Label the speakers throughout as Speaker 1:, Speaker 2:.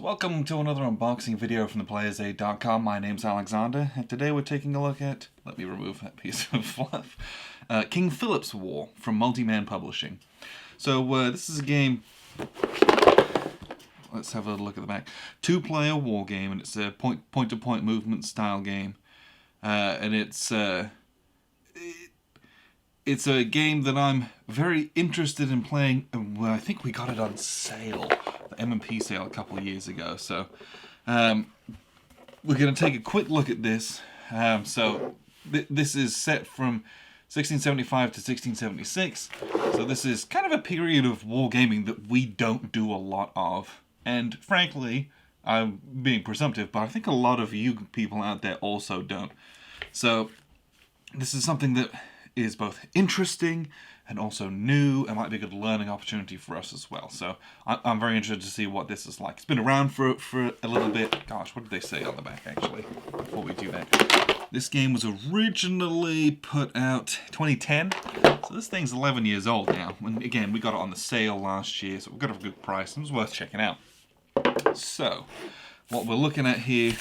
Speaker 1: So welcome to another unboxing video from theplayersaid.com. My name's Alexander, and today we're taking a look at, let me remove that piece of fluff, King Phillip's War from Multi-Man Publishing. So this is a game, let's have a look at the back, two-player war game, and it's a point-to-point movement style game. And it's a game that I'm very interested in playing. Well, I think we got it on sale, the MMP sale a couple of years ago. So we're going to take a quick look at this. This is set from 1675 to 1676. So this is kind of a period of wargaming that we don't do a lot of. And frankly, I'm being presumptive, but I think a lot of you people out there also don't. So this is something that is both interesting and also new, and might be a good learning opportunity for us as well. So I'm very interested to see what this is like. It's been around for a little bit. Gosh, what did they say on the back, actually, before we do that? This game was originally put out 2010, so this thing's 11 years old now. And again, we got it on the sale last year, so we got it for a good price, and it was worth checking out. So, what we're looking at here,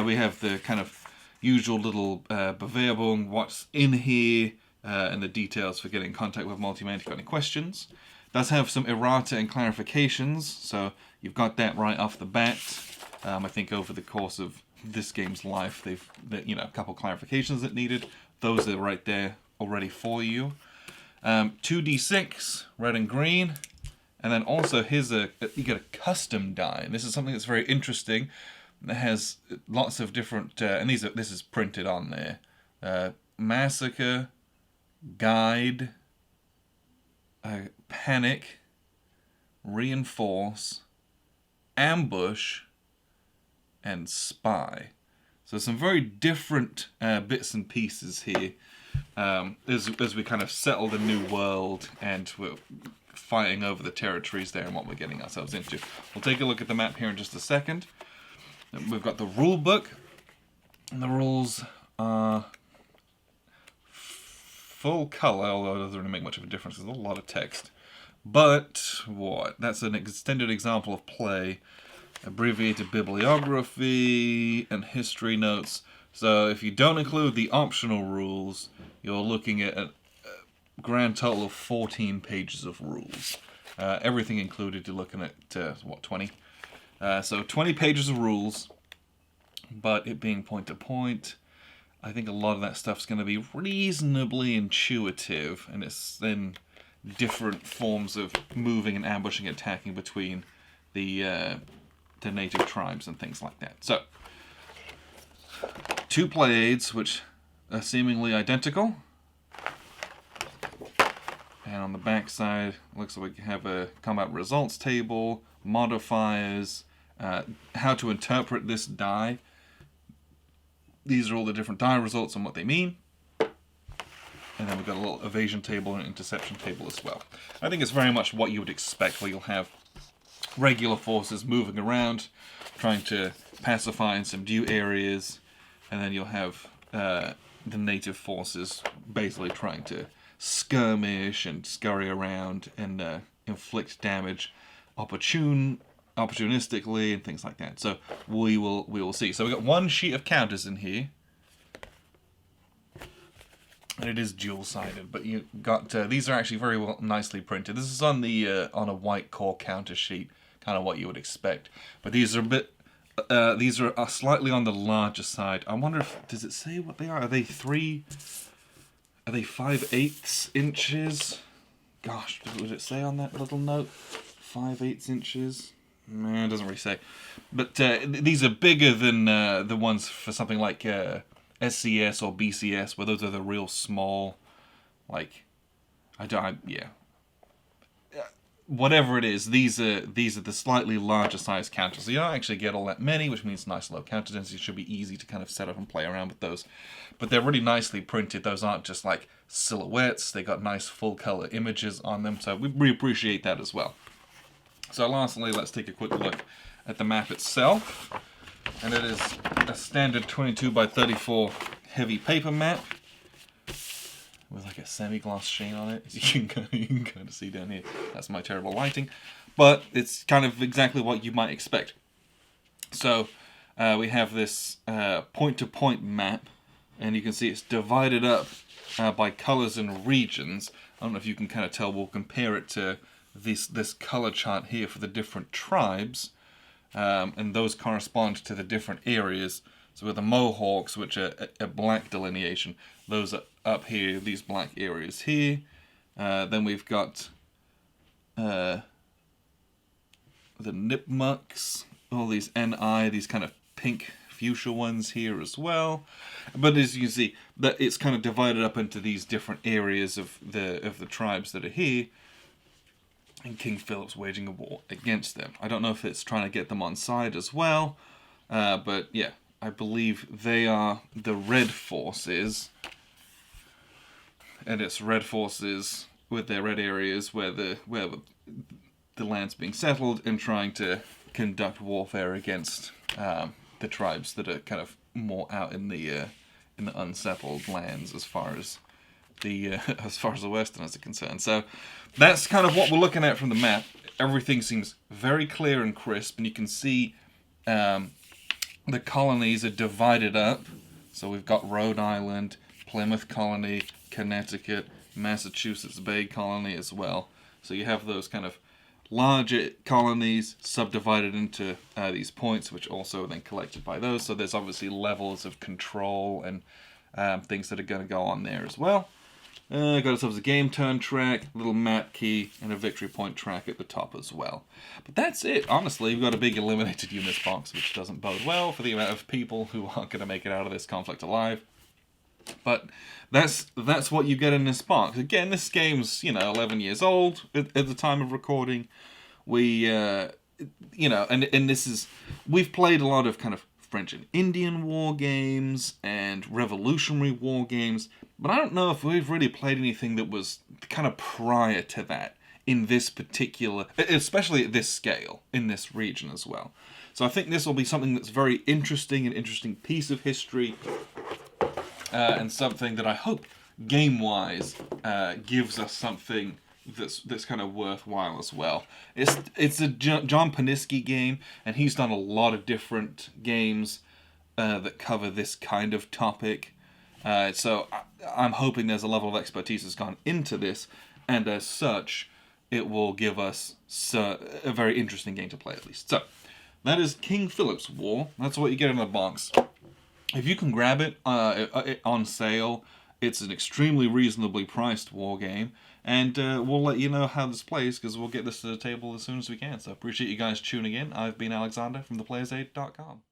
Speaker 1: we have the kind of usual little Bewerbung, what's in here, and the details for getting in contact with Multi-Man if you've got any questions. It does have some errata and clarifications, so you've got that right off the bat. I think over the course of this game's life, they've a couple clarifications that needed. Those are right there already for you. 2d6, red and green, and then also here's you get a custom die. And this is something that's very interesting. It has lots of different, and this is printed on there. Massacre, Guide, Panic, Reinforce, Ambush, and Spy. So some very different bits and pieces here as we kind of settle the new world and we're fighting over the territories there and what we're getting ourselves into. We'll take a look at the map here in just a second. We've got the rulebook, and the rules are full color, although it doesn't really make much of a difference. There's a lot of text. But what? That's an extended example of play, abbreviated bibliography, and history notes. So if you don't include the optional rules, you're looking at a grand total of 14 pages of rules. Everything included, you're looking at, what, 20? So 20 pages of rules, but it being point to point, I think a lot of that stuff's going to be reasonably intuitive, and it's then different forms of moving and ambushing and attacking between the native tribes and things like that. So, two play aids, which are seemingly identical. And on the back side, looks like we have a combat results table, modifiers, how to interpret this die. These are all the different die results and what they mean. And then we've got a little evasion table and interception table as well. I think it's very much what you would expect, where you'll have regular forces moving around, trying to pacify and subdue areas, and then you'll have the native forces basically trying to skirmish and scurry around and inflict damage opportunistically and things like that. So we will see. So we've got one sheet of counters in here, and it is dual-sided. But you got these are actually very nicely printed. This is on the on a white core counter sheet, kind of what you would expect. But these are a bit. These are slightly on the larger side. I wonder if does it say what they are? Are they 5/8 inches? Gosh, would it say on that little note? 5/8 inches? Nah, it doesn't really say. But these are bigger than the ones for something like SCS or BCS, where those are the real small, like, whatever it is, these are the slightly larger size counters. So you don't actually get all that many, which means nice low counter density. It should be easy to kind of set up and play around with those. But they're really nicely printed. Those aren't just like silhouettes. They got nice full color images on them. So we appreciate that as well. So lastly, let's take a quick look at the map itself. And it is a standard 22 by 34 heavy paper map with like a semi-gloss sheen on it, as you can kind of see down here. That's my terrible lighting. But it's kind of exactly what you might expect. So we have this point-to-point map, and you can see it's divided up by colors and regions. I don't know if you can kind of tell. We'll compare it to this color chart here for the different tribes, and those correspond to the different areas. So with the Mohawks, which are a black delineation, those are up here, these black areas here. Then we've got the Nipmucks, all these NI, these kind of pink fuchsia ones here as well. But as you can see, that it's kind of divided up into these different areas of the tribes that are here, and King Philip's waging a war against them. I don't know if it's trying to get them on side as well, but yeah, I believe they are the red forces, and it's red forces with their red areas where the land's being settled and trying to conduct warfare against the tribes that are kind of more out in the unsettled lands as far as the Westerners are concerned. So that's kind of what we're looking at from the map. Everything seems very clear and crisp, and you can see the colonies are divided up. So we've got Rhode Island, Plymouth Colony, Connecticut, Massachusetts Bay Colony as well. So you have those kind of larger colonies subdivided into these points, which also are then collected by those. So there's obviously levels of control and things that are going to go on there as well. Got ourselves a game turn track, a little map key, and a victory point track at the top as well. But that's it. Honestly, we've got a big eliminated units box, which doesn't bode well for the amount of people who aren't going to make it out of this conflict alive. But that's what you get in this box. Again, this game's 11 years old at the time of recording. We and this is, we've played a lot of kind of French and Indian war games and Revolutionary war games, but I don't know if we've really played anything that was kind of prior to that in this particular, especially at this scale, in this region as well. So I think this will be something that's very interesting, an interesting piece of history, and something that I hope game-wise gives us something that's kind of worthwhile as well. It's a John Paniski game, and he's done a lot of different games that cover this kind of topic. So I'm hoping there's a level of expertise that's gone into this, and as such, it will give us a very interesting game to play at least. So that is King Philip's War. That's what you get in the box. If you can grab it on sale, it's an extremely reasonably priced war game, and we'll let you know how this plays, because we'll get this to the table as soon as we can. So appreciate you guys tuning in. I've been Alexander from theplayersaid.com.